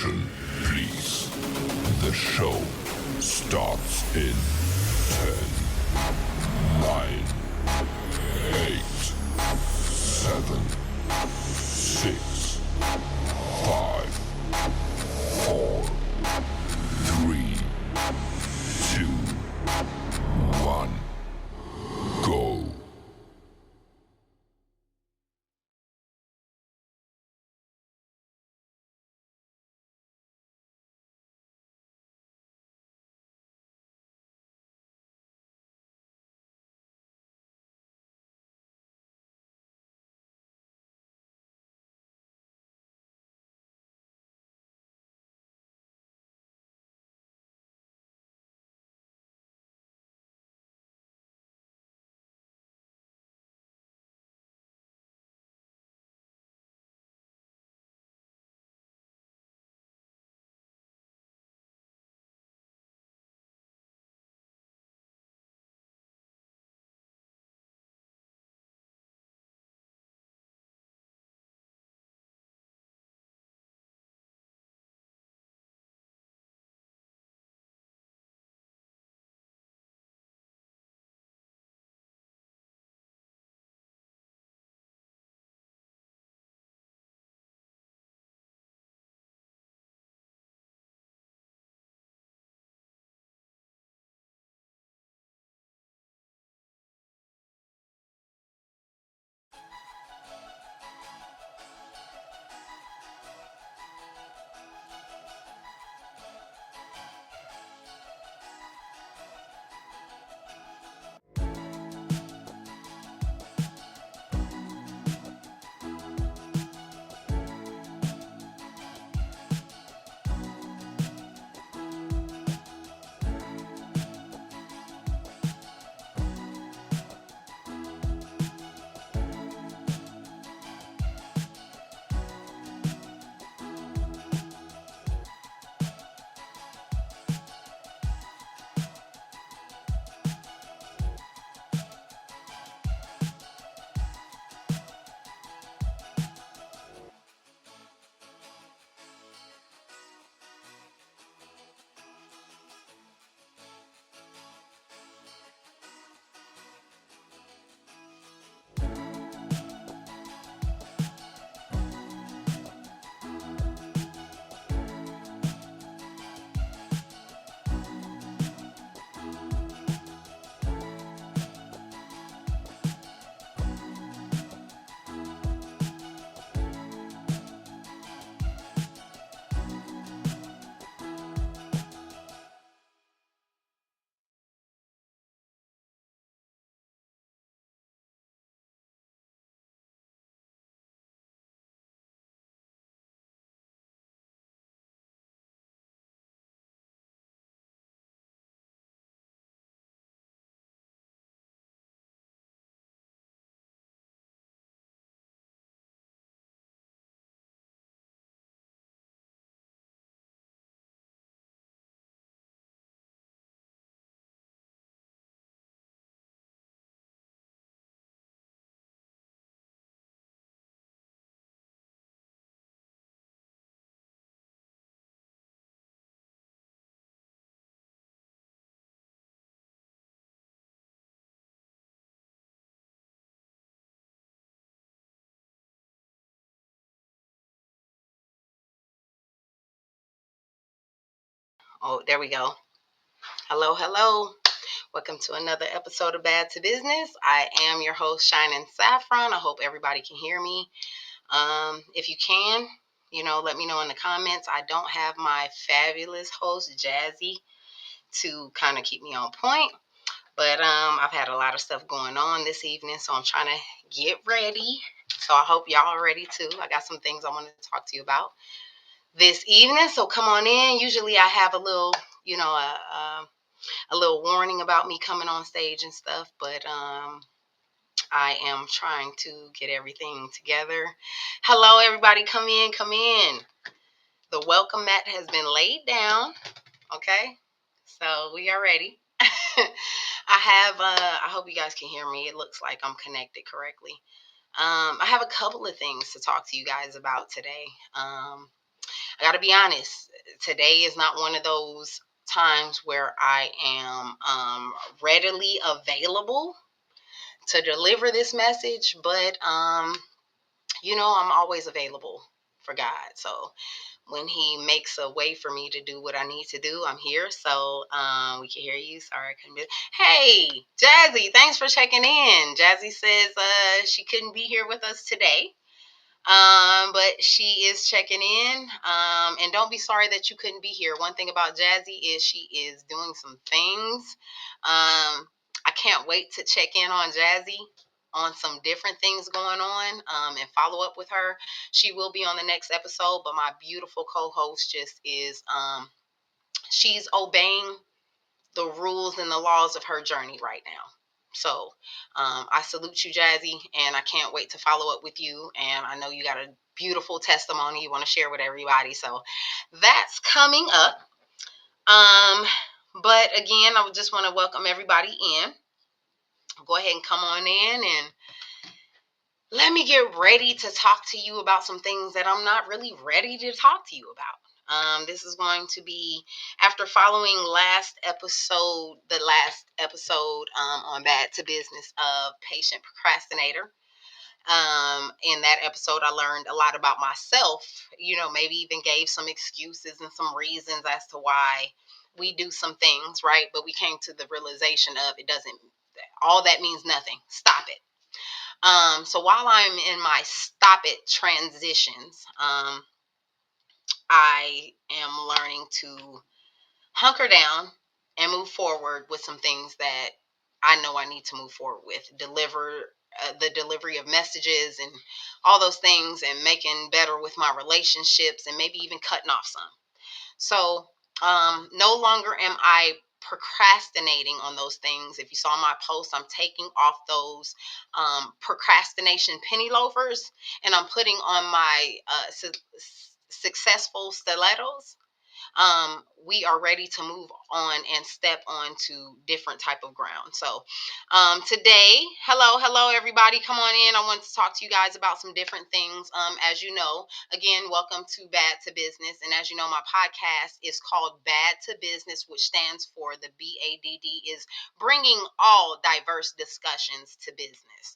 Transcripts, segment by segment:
Attention, please. The show starts in 10, 9, 8, 7, 6, 5, 4, 3, 2, 1, go. Oh, there we go. Hello, hello. Welcome to another episode of Bad to Business. I am your host, Shining Saffron. I hope everybody can hear me. If you can, let me know in the comments. I don't have my fabulous host, Jazzy, to kind of keep me on point. But I've had a lot of stuff going on this evening, so I'm trying to get ready. So I hope y'all are ready too. I got some things I want to talk to you about this evening. So come on in. Usually I have a little, a little warning about me coming on stage and stuff, but I am trying to get everything together. Hello, everybody. Come in, come in. The welcome mat has been laid down. Okay, so we are ready. I hope you guys can hear me. It looks like I'm connected correctly. I have a couple of things to talk to you guys about today. I got to be honest, today is not one of those times where I am readily available to deliver this message, but I'm always available for God. So when He makes a way for me to do what I need to do, I'm here. So we can hear you. Sorry, I couldn't be. Hey, Jazzy, thanks for checking in. Jazzy says she couldn't be here with us today. But she is checking in. And don't be sorry that you couldn't be here. One thing about Jazzy is she is doing some things. I can't wait to check in on Jazzy on some different things going on and follow up with her. She will be on the next episode, but my beautiful co-host just is she's obeying the rules and the laws of her journey right now. So I salute you, Jazzy, and I can't wait to follow up with you. And I know you got a beautiful testimony you want to share with everybody. So that's coming up. But again, I just want to welcome everybody in. Go ahead and come on in and let me get ready to talk to you about some things that I'm not really ready to talk to you about. This is going to be after following the last episode on Bad to Business of Patient Procrastinator. In that episode, I learned a lot about myself, maybe even gave some excuses and some reasons as to why we do some things, right? But we came to the realization of all that means nothing. Stop it. So while I'm in my stop it transitions, I am learning to hunker down and move forward with some things that I know I need to move forward with. The delivery of messages and all those things, and making better with my relationships, and maybe even cutting off some. So no longer am I procrastinating on those things. If you saw my post, I'm taking off those procrastination penny loafers, and I'm putting on my successful stilettos. We are ready to move on and step on to different type of ground. So today, hello everybody, come on in. I want to talk to you guys about some different things. As you know, again, welcome to Bad to Business. And as you know, my podcast is called Bad to Business, which stands for the B.A.D.D, is bringing all diverse discussions to business.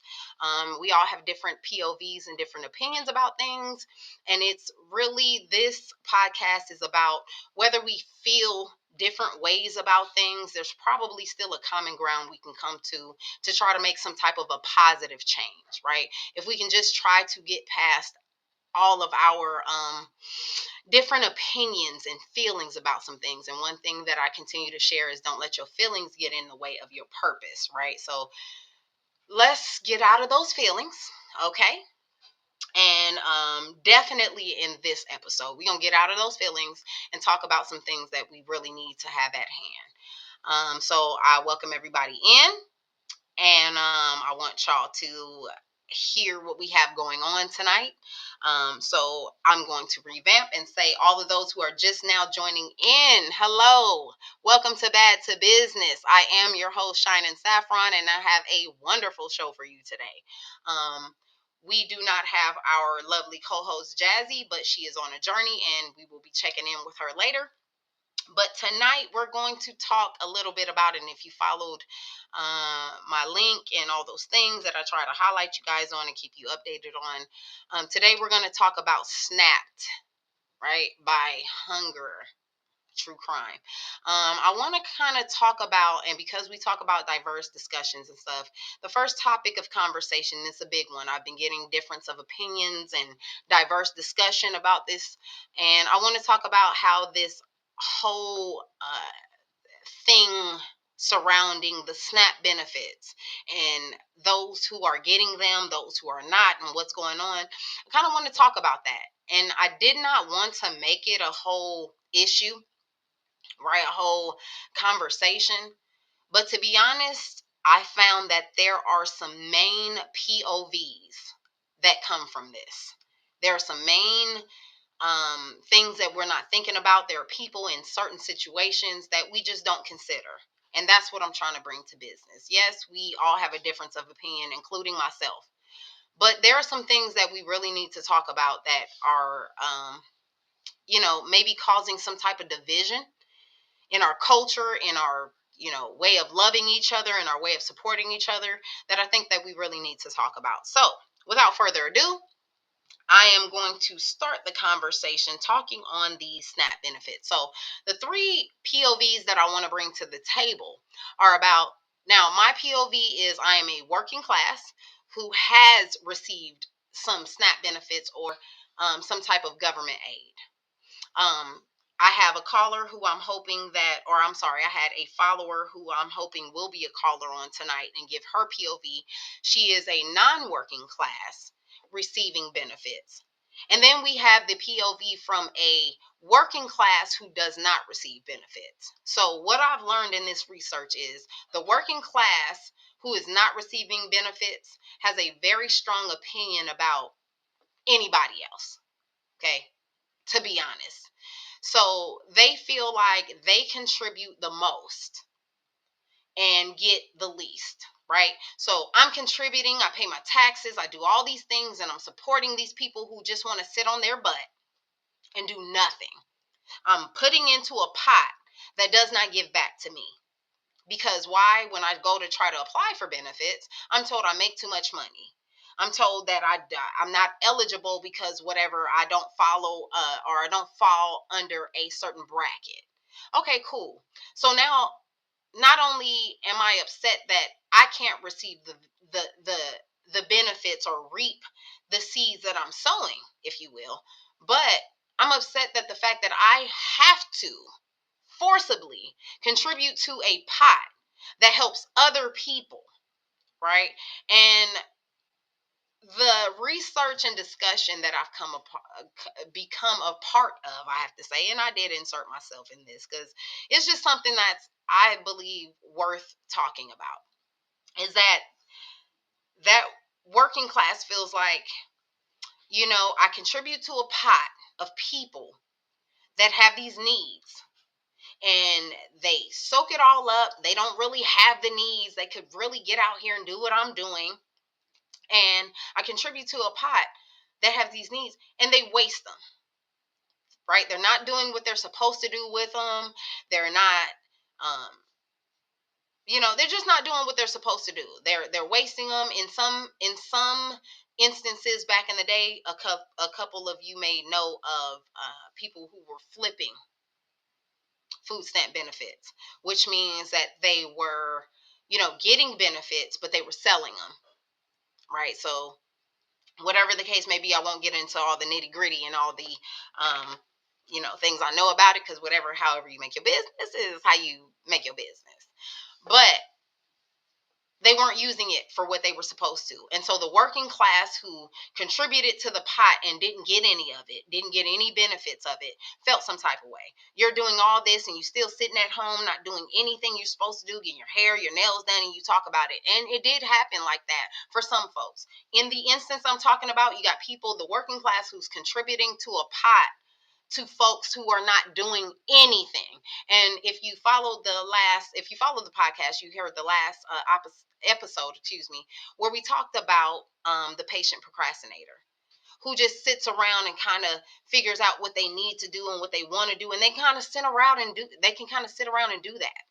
We all have different POVs and different opinions about things. And it's really, this podcast is about whether we feel different ways about things, there's probably still a common ground we can come to try to make some type of a positive change, right? If we can just try to get past all of our different opinions and feelings about some things. And one thing that I continue to share is don't let your feelings get in the way of your purpose, right? So let's get out of those feelings, okay? And definitely in this episode, we're going to get out of those feelings and talk about some things that we really need to have at hand. So I welcome everybody in, and I want y'all to hear what we have going on tonight. So I'm going to revamp and say, all of those who are just now joining in, hello, welcome to Bad to Business. I am your host, Shining Saffron, and I have a wonderful show for you today. We do not have our lovely co-host Jazzy, but she is on a journey, and we will be checking in with her later. But tonight we're going to talk a little bit about it. And if you followed my link and all those things that I try to highlight you guys on and keep you updated on, today we're going to talk about Snapped, right, by Hunger. True crime. I want to kind of talk about, and because we talk about diverse discussions and stuff, the first topic of conversation is a big one. I've been getting difference of opinions and diverse discussion about this, and I want to talk about how this whole thing surrounding the SNAP benefits and those who are getting them, those who are not, and what's going on. I kind of want to talk about that. And I did not want to make it a whole issue, right? A whole conversation. But to be honest, I found that there are some main POVs that come from this. There are some main things that we're not thinking about. There are people in certain situations that we just don't consider. And that's what I'm trying to bring to business. Yes, we all have a difference of opinion, including myself. But there are some things that we really need to talk about that are, maybe causing some type of division in our culture, in our, way of loving each other, and our way of supporting each other, that I think that we really need to talk about. So without further ado, I am going to start the conversation talking on the SNAP benefits. So the three POVs that I want to bring to the table are about, now my POV is I am a working class who has received some SNAP benefits or some type of government aid. Um, I have a caller who I'm hoping that, or I'm sorry, I had a follower who I'm hoping will be a caller on tonight and give her POV. She is a non-working class receiving benefits. And then we have the POV from a working class who does not receive benefits. So what I've learned in this research is the working class who is not receiving benefits has a very strong opinion about anybody else. Okay, to be honest. So they feel like they contribute the most and get the least, right? So I'm contributing, I pay my taxes, I do all these things, and I'm supporting these people who just want to sit on their butt and do nothing. I'm putting into a pot that does not give back to me. Because why? When I go to try to apply for benefits, I'm told I make too much money. I'm told that I'm not eligible because whatever, I don't follow or I don't fall under a certain bracket. Okay, cool. So now, not only am I upset that I can't receive the the the benefits or reap the seeds that I'm sowing, if you will, but I'm upset that the fact that I have to forcibly contribute to a pot that helps other people, right? And the research and discussion that I've become a part of, I have to say, and I did insert myself in this because it's just something that's, I believe, worth talking about, is that working class feels like, I contribute to a pot of people that have these needs, and they soak it all up. They don't really have the needs. They could really get out here and do what I'm doing. And I contribute to a pot that have these needs and they waste them, right? They're not doing what they're supposed to do with them. They're not, um, they're just not doing what they're supposed to do. They're wasting them in some instances. Back in the day, a couple of you may know of people who were flipping food stamp benefits, which means that they were, getting benefits, but they were selling them, right? So whatever the case may be, I won't get into all the nitty gritty and all the, things I know about it, because however you make your business is how you make your business. But they weren't using it for what they were supposed to. And so the working class who contributed to the pot and didn't get any of it, didn't get any benefits of it, felt some type of way. You're doing all this and you still sitting at home, not doing anything you're supposed to do, getting your hair, your nails done, and you talk about it. And it did happen like that for some folks. In the instance I'm talking about, you got people, the working class, who's contributing to a pot to folks who are not doing anything. And if you follow the podcast, you heard the last episode, where we talked about the patient procrastinator who just sits around and kind of figures out what they need to do and what they want to do, and they kind of sit around and do. They can kind of sit around and do that.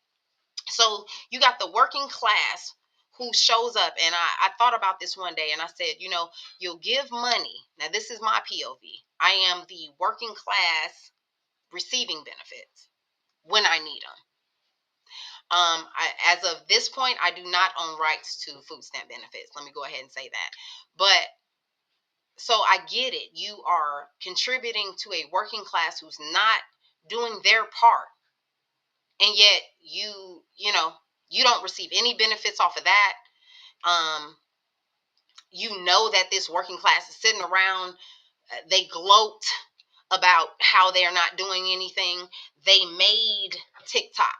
So you got the working class who shows up, and I thought about this one day, and I said, you'll give money. Now, this is my POV. I am the working class receiving benefits when I need them. As of this point, I do not own rights to food stamp benefits. Let me go ahead and say that. But so I get it. You are contributing to a working class who's not doing their part, and yet you don't receive any benefits off of that. Um, that this working class is sitting around. They gloat about how they're not doing anything. They made TikTok.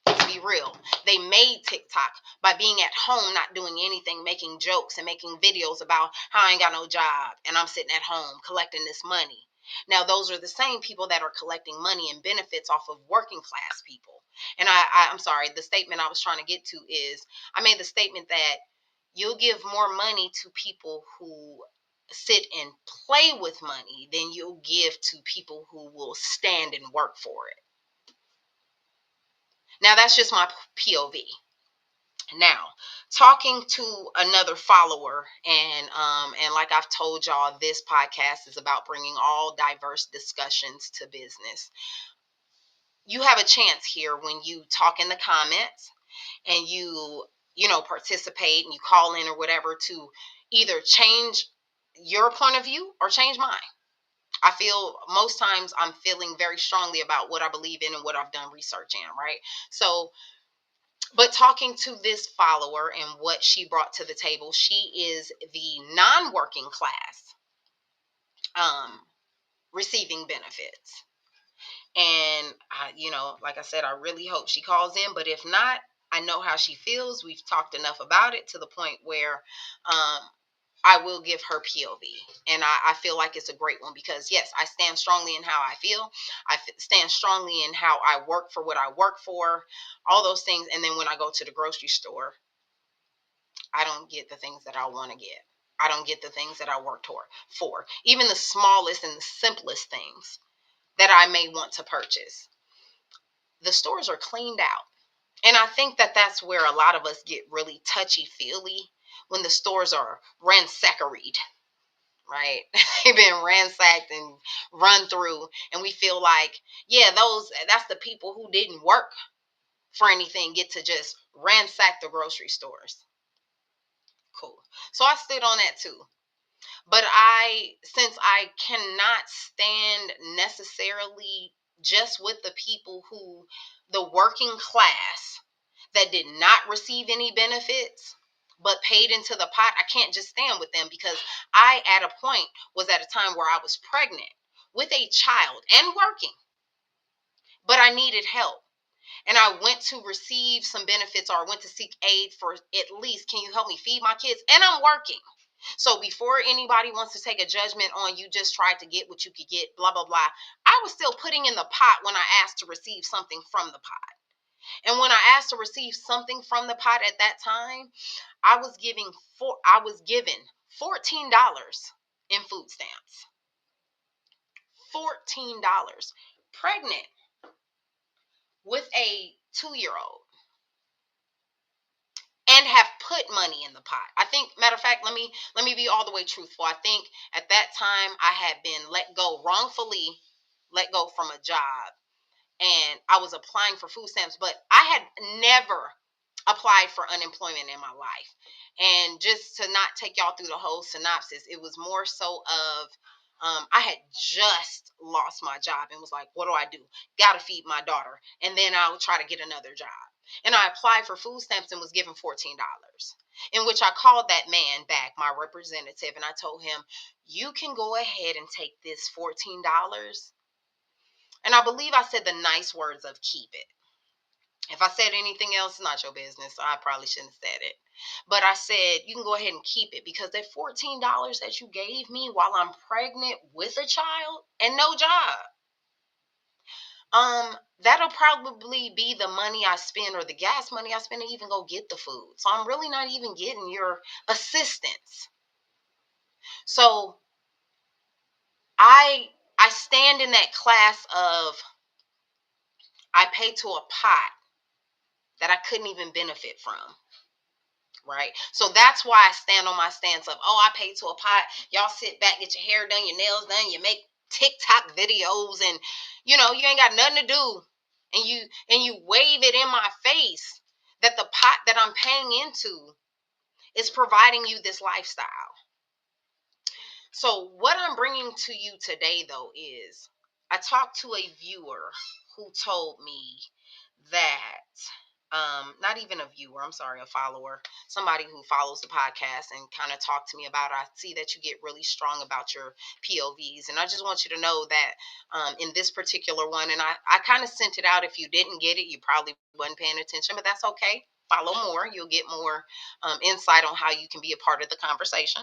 To be real, they made TikTok by being at home, not doing anything, making jokes and making videos about how I ain't got no job and I'm sitting at home collecting this money. Now, those are the same people that are collecting money and benefits off of working class people. And I'm sorry, the statement I was trying to get to is, I made the statement that you'll give more money to people who sit and play with money than you'll give to people who will stand and work for it. Now, that's just my POV. Now, talking to another follower, and like I've told y'all, this podcast is about bringing all diverse discussions to business. You have a chance here when you talk in the comments and you participate and you call in or whatever to either change your point of view or change mine. I feel most times I'm feeling very strongly about what I believe in and what I've done research in, right? So, but talking to this follower and what she brought to the table, she is the non-working class um, receiving benefits. And like I said, I really hope she calls in. But if not, I know how she feels. We've talked enough about it to the point where I will give her POV. And I feel like it's a great one because, yes, I stand strongly in how I feel. Stand strongly in how I work for what I work for, all those things. And then when I go to the grocery store, I don't get the things that I want to get. I don't get the things that I worked for. Even the smallest and the simplest things that I may want to purchase. The stores are cleaned out. And I think that that's where a lot of us get really touchy-feely when the stores are ransackeried, right? They've been ransacked and run through. And we feel like, yeah, that's the people who didn't work for anything get to just ransack the grocery stores. Cool. So I stood on that too. But since I cannot stand necessarily just with the people the working class that did not receive any benefits, but paid into the pot, I can't just stand with them because I, at a point, was at a time where I was pregnant with a child and working, but I needed help. And I went to receive some benefits or I went to seek aid for at least, can you help me feed my kids? And I'm working. So before anybody wants to take a judgment on you just tried to get what you could get, blah, blah, blah, I was still putting in the pot when I asked to receive something from the pot. And when I asked to receive something from the pot at that time, I was given $14 in food stamps. $14. Pregnant with a 2-year-old. And have put money in the pot. I think, matter of fact, let me be all the way truthful. I think at that time I had been wrongfully let go from a job, and I was applying for food stamps, but I had never applied for unemployment in my life. And just to not take y'all through the whole synopsis, it was more so of I had just lost my job and was like, what do I do? Got to feed my daughter. And then I'll try to get another job. And I applied for food stamps and was given $14, in which I called that man back, my representative, and I told him, you can go ahead and take this $14. And I believe I said the nice words of keep it. If I said anything else, it's not your business. So I probably shouldn't have said it. But I said, you can go ahead and keep it because that $14 that you gave me while I'm pregnant with a child and no job, that'll probably be the money I spend or the gas money I spend to even go get the food. So I'm really not even getting your assistance. So I stand in that class of I pay to a pot that I couldn't even benefit from. Right. So that's why I stand on my stance of, I pay to a pot. Y'all sit back, get your hair done, your nails done, you make TikTok videos, and you ain't got nothing to do. And you wave it in my face that the pot that I'm paying into is providing you this lifestyle. So what I'm bringing to you today, though, is I talked to a viewer who told me that not even a viewer, I'm sorry, a follower, somebody who follows the podcast and kind of talked to me about it. I see that you get really strong about your POVs. And I just want you to know that in this particular one, and I kind of sent it out. If you didn't get it, you probably wasn't paying attention, but that's okay. Follow more. You'll get more insight on how you can be a part of the conversation.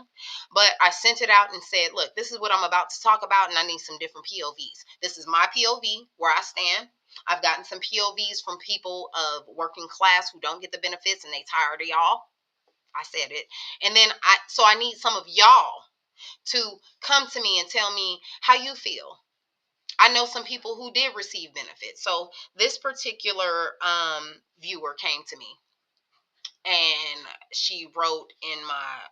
But I sent it out and said, look, this is what I'm about to talk about, and I need some different POVs. This is my POV, where I stand. I've gotten some POVs from people of working class who don't get the benefits and they tired of y'all. I said it. And then I need some of y'all to come to me and tell me how you feel. I know some people who did receive benefits. So this particular viewer came to me and she wrote in my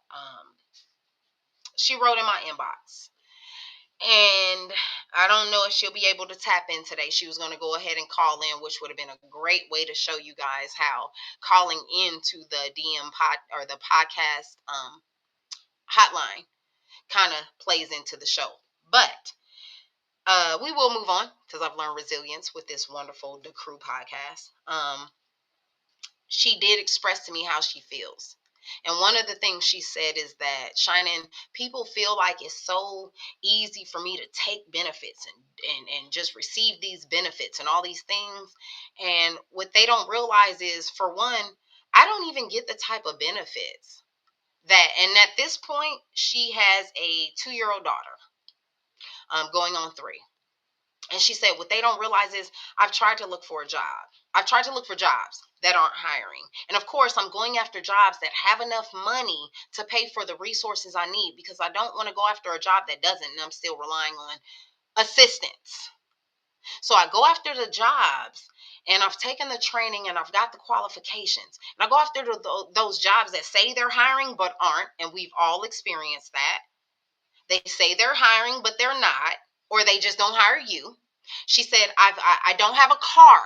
inbox. And I don't know if she'll be able to tap in today. She was going to go ahead and call in, which would have been a great way to show you guys how calling into the DM pod or the podcast hotline kind of plays into the show. But we will move on because I've learned resilience with this wonderful The Crew podcast. She did express to me how she feels. And one of the things she said is that, Shannon, people feel like it's so easy for me to take benefits and just receive these benefits and all these things. And what they don't realize is, for one, I don't even get the type of benefits and at this point, she has a 2-year-old daughter going on 3. And she said, what they don't realize is I've tried to look for a job. I've tried to look for jobs that aren't hiring. And of course, I'm going after jobs that have enough money to pay for the resources I need, because I don't want to go after a job that doesn't, and I'm still relying on assistance. So I go after the jobs, and I've taken the training and I've got the qualifications. And I go after those jobs that say they're hiring but aren't. And we've all experienced that. They say they're hiring, but they're not, or they just don't hire you. She said, I don't have a car.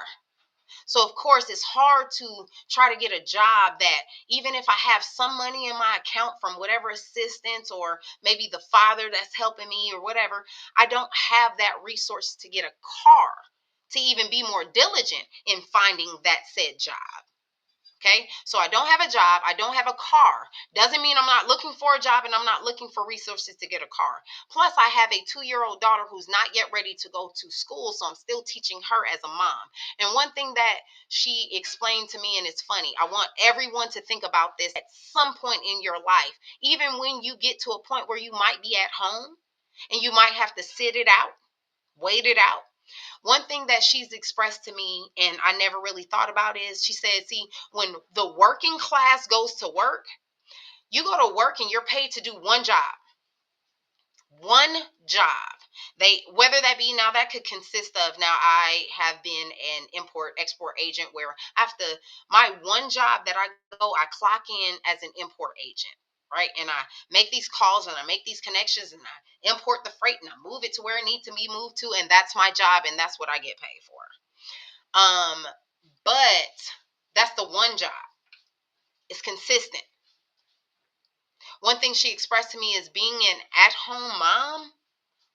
So, of course, it's hard to try to get a job that, even if I have some money in my account from whatever assistance or maybe the father that's helping me or whatever, I don't have that resource to get a car to even be more diligent in finding that said job. Okay, so I don't have a job. I don't have a car. Doesn't mean I'm not looking for a job and I'm not looking for resources to get a car. Plus, I have a 2-year-old daughter who's not yet ready to go to school. So I'm still teaching her as a mom. And one thing that she explained to me, and it's funny, I want everyone to think about this at some point in your life, even when you get to a point where you might be at home and you might have to sit it out, wait it out. One thing that she's expressed to me, and I never really thought about, is she said, see, when the working class goes to work, you go to work and you're paid to do one job. One job. Whether that be, now that could consist of, now I have been an import export agent where after my one job that I clock in as an import agent. Right. And I make these calls and I make these connections and I import the freight and I move it to where it needs to be moved to. And that's my job. And that's what I get paid for. But that's the one job. It's consistent. One thing she expressed to me is, being an at-home mom,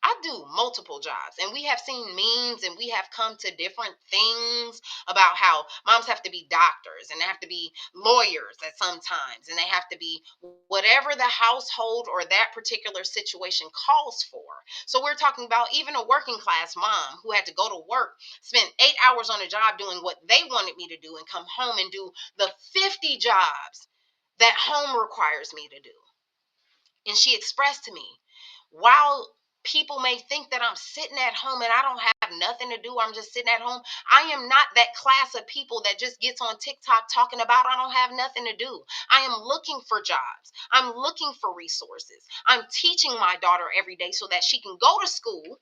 I do multiple jobs, and we have seen memes and we have come to different things about how moms have to be doctors and they have to be lawyers at some times, and they have to be whatever the household or that particular situation calls for. So we're talking about even a working class mom who had to go to work, spend 8 hours on a job doing what they wanted me to do, and come home and do the 50 jobs that home requires me to do. And she expressed to me, while people may think that I'm sitting at home and I don't have nothing to do, I'm just sitting at home, I am not that class of people that just gets on TikTok talking about I don't have nothing to do. I am looking for jobs. I'm looking for resources. I'm teaching my daughter every day so that she can go to school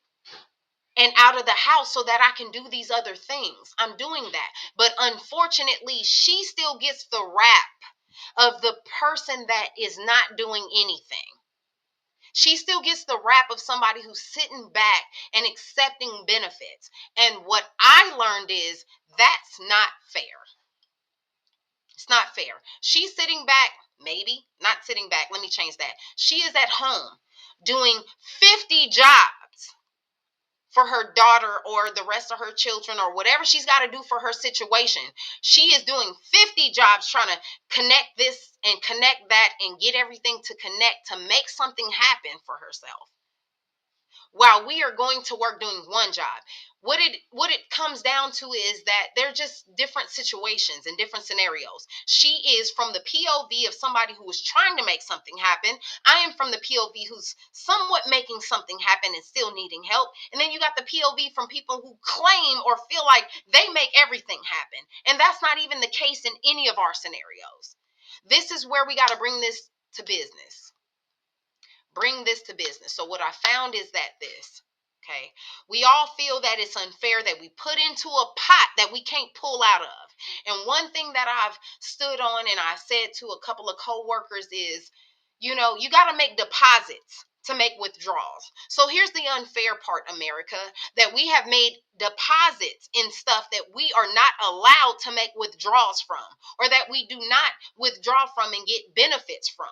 and out of the house so that I can do these other things. I'm doing that. But unfortunately, she still gets the rap of the person that is not doing anything. She still gets the rap of somebody who's sitting back and accepting benefits. And what I learned is, that's not fair. It's not fair. She's sitting back, maybe not sitting back. Let me change that. She is at home doing 50 jobs for her daughter or the rest of her children or whatever she's got to do for her situation. She is doing 50 jobs trying to connect this and connect that and get everything to connect to make something happen for herself, while we are going to work doing one job. What it comes down to is that they're just different situations and different scenarios. She is from the POV of somebody who is trying to make something happen. I am from the POV who's somewhat making something happen and still needing help. And then you got the POV from people who claim or feel like they make everything happen. And that's not even the case in any of our scenarios. This is where we got to bring this to business. bring this to business. So what I found is that okay, we all feel that it's unfair that we put into a pot that we can't pull out of. And one thing that I've stood on and I said to a couple of coworkers is, you got to make deposits to make withdrawals. So here's the unfair part, America, that we have made deposits in stuff that we are not allowed to make withdrawals from, or that we do not withdraw from and get benefits from.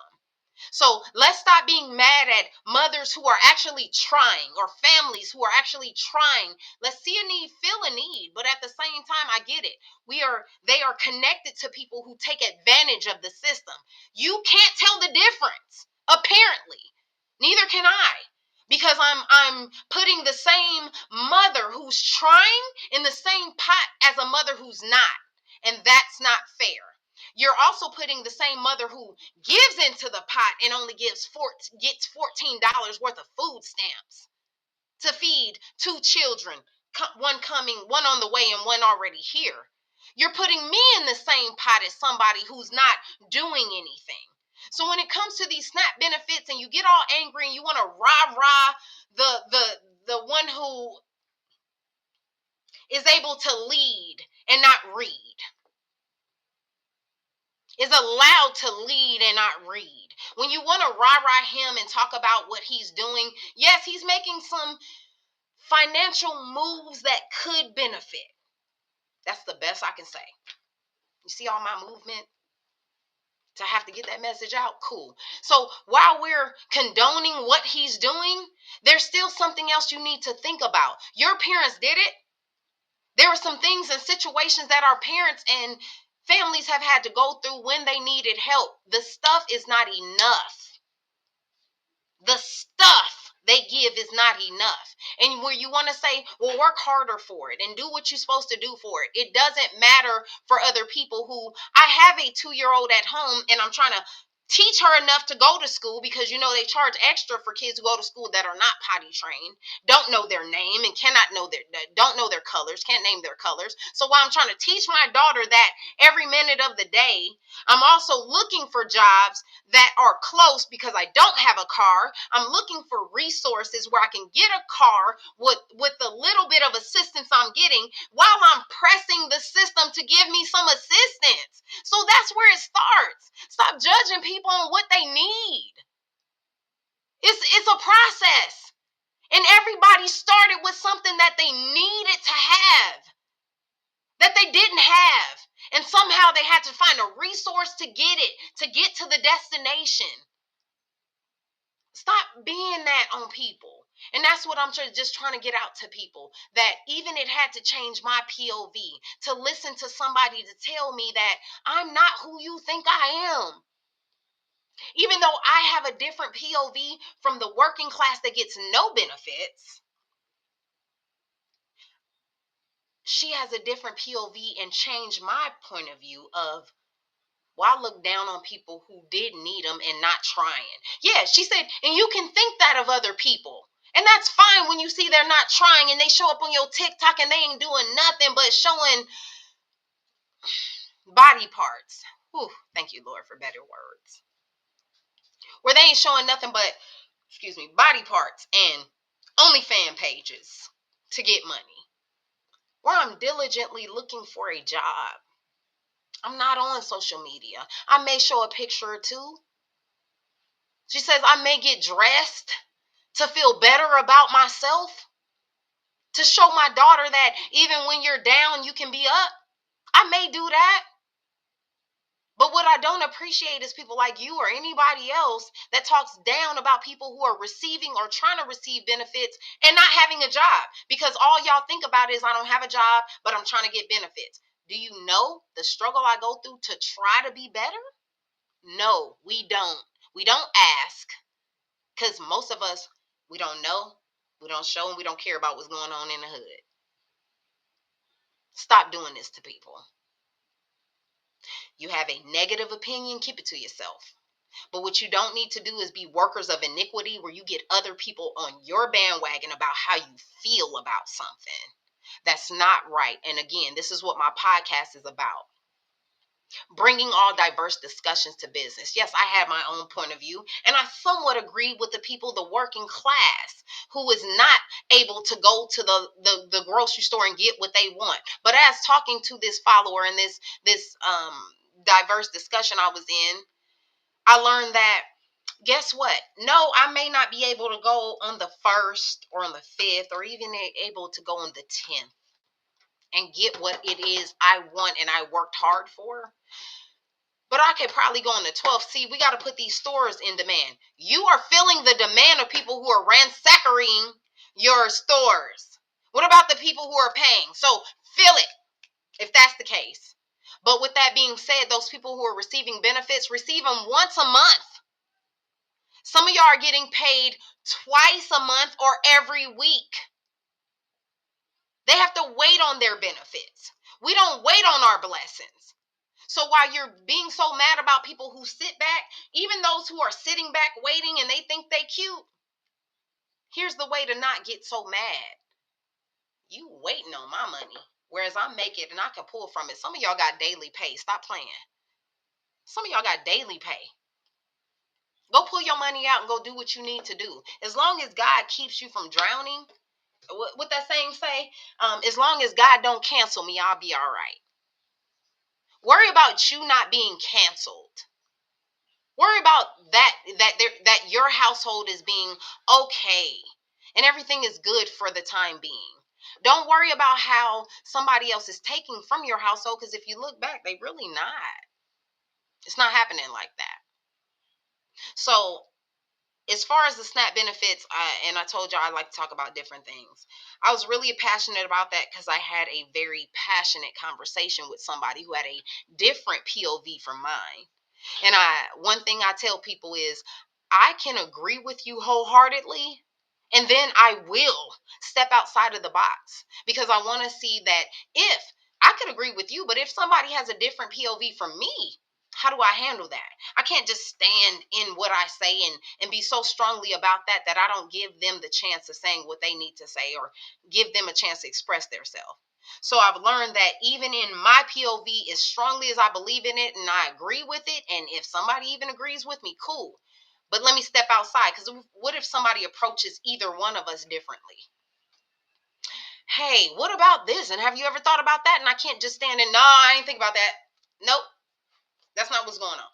So let's stop being mad at mothers who are actually trying, or families who are actually trying. Let's see a need, feel a need, but at the same time, I get it. They are connected to people who take advantage of the system. You can't tell the difference, apparently. Neither can I, because I'm putting the same mother who's trying in the same pot as a mother who's not, and that's not fair. You're also putting the same mother who gives into the pot and only gets $14 worth of food stamps to feed two children, one coming, one on the way, and one already here. You're putting me in the same pot as somebody who's not doing anything. So when it comes to these SNAP benefits and you get all angry and you want to rah the one who is able to lead and not read, is allowed to lead and not read. When you want to rah-rah him and talk about what he's doing, yes, he's making some financial moves that could benefit. That's the best I can say. You see all my movement to have to get that message out? Cool. So while we're condoning what he's doing, there's still something else you need to think about. Your parents did it. There were some things and situations that our parents and families have had to go through when they needed help. The stuff is not enough. The stuff they give is not enough. And where you want to say, well, work harder for it and do what you're supposed to do for it. It doesn't matter for other people who, I have a 2-year-old at home and I'm trying to teach her enough to go to school, because they charge extra for kids who go to school that are not potty trained, don't know their name and don't know their colors, can't name their colors. So while I'm trying to teach my daughter that every minute of the day, I'm also looking for jobs that are close because I don't have a car. I'm looking for resources where I can get a car with the little bit of assistance I'm getting while I'm pressing the system to give me some assistance. So that's where it starts. Stop judging people on what they need. It's a process. And everybody started with something that they needed to have, that they didn't have. And somehow they had to find a resource to get it, to get to the destination. Stop being that on people. And that's what I'm just trying to get out to people, that even it had to change my POV to listen to somebody to tell me that I'm not who you think I am. Even though I have a different POV from the working class that gets no benefits, she has a different POV and changed my point of view of, well, I look down on people who did need them and not trying. Yeah, she said, and you can think that of other people. And that's fine when you see they're not trying and they show up on your TikTok and they ain't doing nothing but showing body parts. Whew, thank you, Lord, for better words. Where they ain't showing nothing but, body parts and OnlyFans pages to get money. Where I'm diligently looking for a job. I'm not on social media. I may show a picture or two. She says I may get dressed to feel better about myself, to show my daughter that even when you're down, you can be up. I may do that. But what I don't appreciate is people like you or anybody else that talks down about people who are receiving or trying to receive benefits and not having a job. Because all y'all think about is, I don't have a job, but I'm trying to get benefits. Do you know the struggle I go through to try to be better? No, we don't. We don't ask, because most of us, we don't know, we don't show, and we don't care about what's going on in the hood. Stop doing this to people. You have a negative opinion, keep it to yourself. But what you don't need to do is be workers of iniquity, where you get other people on your bandwagon about how you feel about something. That's not right. And again, this is what my podcast is about. bringing all diverse discussions to business. Yes, I have my own point of view, and I somewhat agree with the people, the working class, who is not able to go to the grocery store and get what they want. But as talking to this follower in this diverse discussion I was in, I learned that guess what? No, I may not be able to go on the 1st or on the 5th or even able to go on the 10th and get what it is I want and I worked hard for. But I could probably go on the 12th. See, we got to put these stores in demand. You are filling the demand of people who are ransacking your stores. What about the people who are paying? So fill it if that's the case. But with that being said, those people who are receiving benefits receive them once a month. Some of y'all are getting paid twice a month or every week. They have to wait on their benefits. We don't wait on our blessings. So while you're being so mad about people who sit back, even those who are sitting back waiting and they think they cute, here's the way to not get so mad. You waiting on my money, whereas I make it and I can pull from it. Some of y'all got daily pay. Stop playing. Some of y'all got daily pay. Go pull your money out and go do what you need to do. As long as God keeps you from drowning, what that saying say? As long as God don't cancel me, I'll be all right. Worry about you not being canceled. Worry about that your household is being okay and everything is good for the time being. Don't worry about how somebody else is taking from your household, because if you look back, they really not. It's not happening like that. So as far as the SNAP benefits, and I told y'all I like to talk about different things. I was really passionate about that because I had a very passionate conversation with somebody who had a different POV from mine. And one thing I tell people is I can agree with you wholeheartedly, and then I will step outside of the box because I want to see that if I could agree with you, but if somebody has a different POV from me, how do I handle that? I can't just stand in what I say and be so strongly about that I don't give them the chance of saying what they need to say or give them a chance to express themselves. So I've learned that even in my POV, as strongly as I believe in it and I agree with it, and if somebody even agrees with me, cool. But let me step outside, because what if somebody approaches either one of us differently? Hey, what about this? And have you ever thought about that? And I can't just stand in, no, I ain't think about that. Nope, that's not what's going on.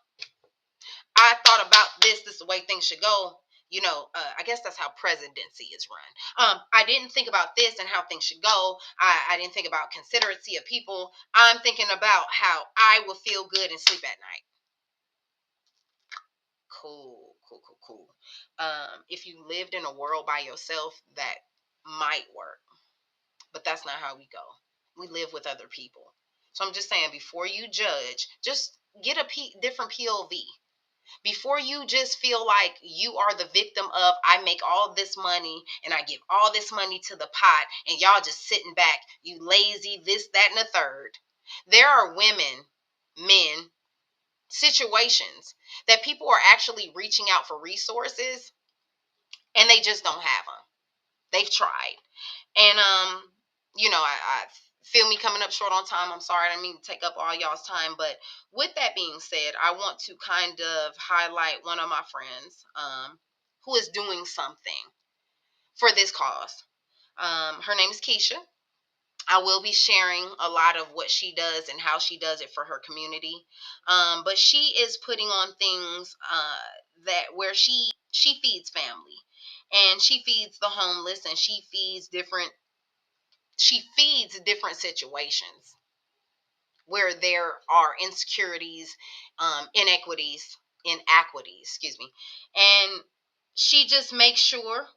I thought about this. This is the way things should go. I guess that's how presidency is run. I didn't think about this and how things should go. I didn't think about consideracy of people. I'm thinking about how I will feel good and sleep at night. Cool, cool, cool, cool. If you lived in a world by yourself, that might work, but that's not how we go. We live with other people. So I'm just saying, before you judge, just get a different POV. Before you just feel like you are the victim of, I make all this money and I give all this money to the pot and y'all just sitting back, you lazy, this, that, and the third. There are women, men, situations that people are actually reaching out for resources and they just don't have them. They've tried. And, I feel me coming up short on time. I'm sorry. I didn't mean to take up all y'all's time. But with that being said, I want to kind of highlight one of my friends who is doing something for this cause. Her name is Keisha. I will be sharing a lot of what she does and how she does it for her community. But she is putting on things that where she feeds family, and she feeds the homeless, and she feeds different situations where there are insecurities, inequities, excuse me. And she just makes sure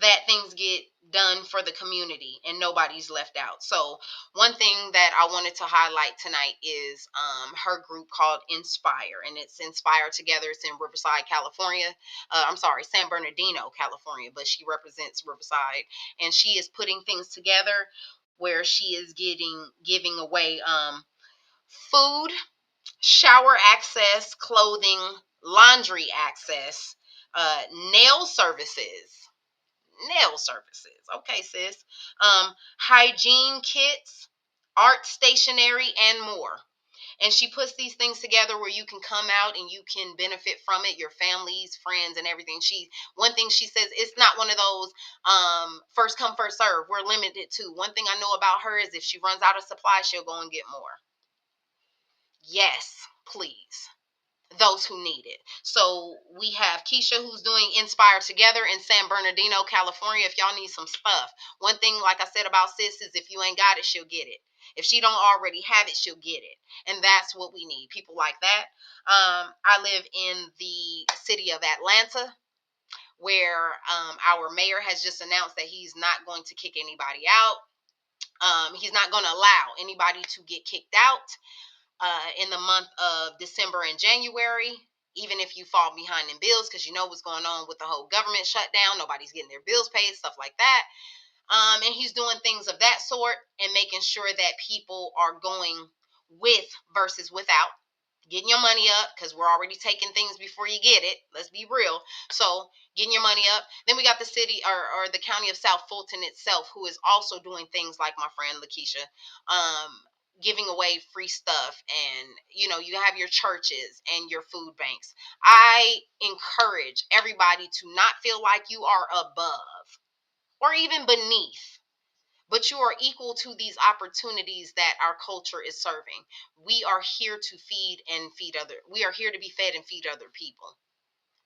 that things get done for the community and nobody's left out. So one thing that I wanted to highlight tonight is her group called Inspire, and it's Inspire Together. It's in Riverside, California. I'm sorry, San Bernardino, California, but she represents Riverside, and she is putting things together where she is giving away food, shower access, clothing, laundry access, nail services. Nail services. Okay, sis. Hygiene kits, art stationery, and more. And she puts these things together where you can come out and you can benefit from it, your families, friends, and everything. One thing she says, it's not one of those first come, first serve. We're limited to. One thing I know about her is if she runs out of supply, she'll go and get more. Yes, please. Those who need it. So we have Keisha, who's doing Inspire Together in San Bernardino, California. If y'all need some stuff, one thing, like I said about sis, is if you ain't got it, she'll get it. If she don't already have it, she'll get it. And that's what we need, people like that. I live in the city of Atlanta, where our mayor has just announced that he's not going to kick anybody out. He's not going to allow anybody to get kicked out in the month of December and January, even if you fall behind in bills, because you know what's going on with the whole government shutdown. Nobody's getting their bills paid, stuff like that. And he's doing things of that sort and making sure that people are going with versus without. Getting your money up, because we're already taking things before you get it. Let's be real. So getting your money up. Then we got the city or the county of South Fulton itself, who is also doing things like my friend Lakeisha, giving away free stuff. And, you have your churches and your food banks. I encourage everybody to not feel like you are above or even beneath, but you are equal to these opportunities that our culture is serving. We are here to we are here to be fed and feed other people,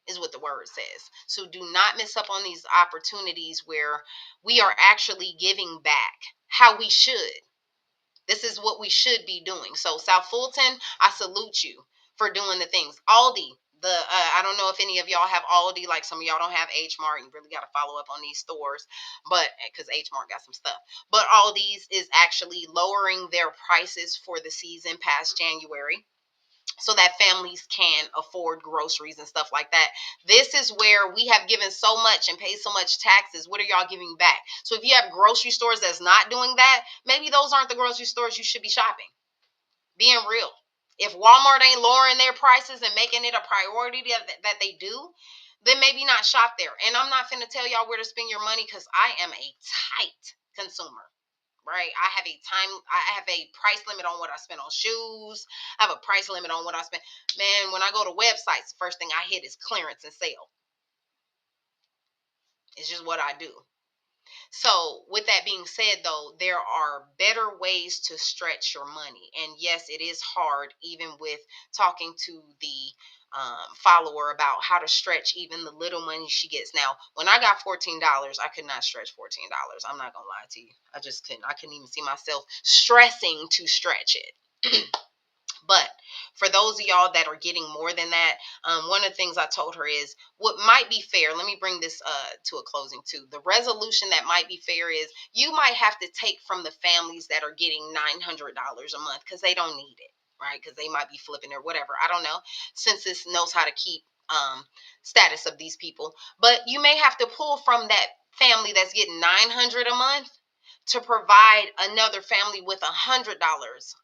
is what the word says. So do not miss up on these opportunities where we are actually giving back how we should. This is what we should be doing. So South Fulton, I salute you for doing the things. Aldi, I don't know if any of y'all have Aldi, like some of y'all don't have H Mart. You really got to follow up on these stores, but because H Mart got some stuff. But Aldi's is actually lowering their prices for the season past January, so that families can afford groceries and stuff like that. This is where we have given so much and paid so much taxes. What are y'all giving back? So if you have grocery stores that's not doing that, maybe those aren't the grocery stores you should be shopping. Being real. If Walmart ain't lowering their prices and making it a priority that they do, then maybe not shop there. And I'm not finna tell y'all where to spend your money, because I am a tight consumer. Right? I have a price limit on what I spend on shoes. I have a price limit on what I spend. Man, when I go to websites, the first thing I hit is clearance and sale. It's just what I do. So with that being said, though, there are better ways to stretch your money. And yes, it is hard, even with talking to the follower about how to stretch even the little money she gets. Now, when I got $14, I could not stretch $14. I'm not going to lie to you. I just couldn't. I couldn't even see myself stressing to stretch it. But for those of y'all that are getting more than that, one of the things I told her is what might be fair. Let me bring this to a closing too. The resolution that might be fair is you might have to take from the families that are getting $900 a month because they don't need it, right? Because they might be flipping or whatever. I don't know. Census knows how to keep status of these people, but you may have to pull from that family that's getting $900 a month to provide another family with $100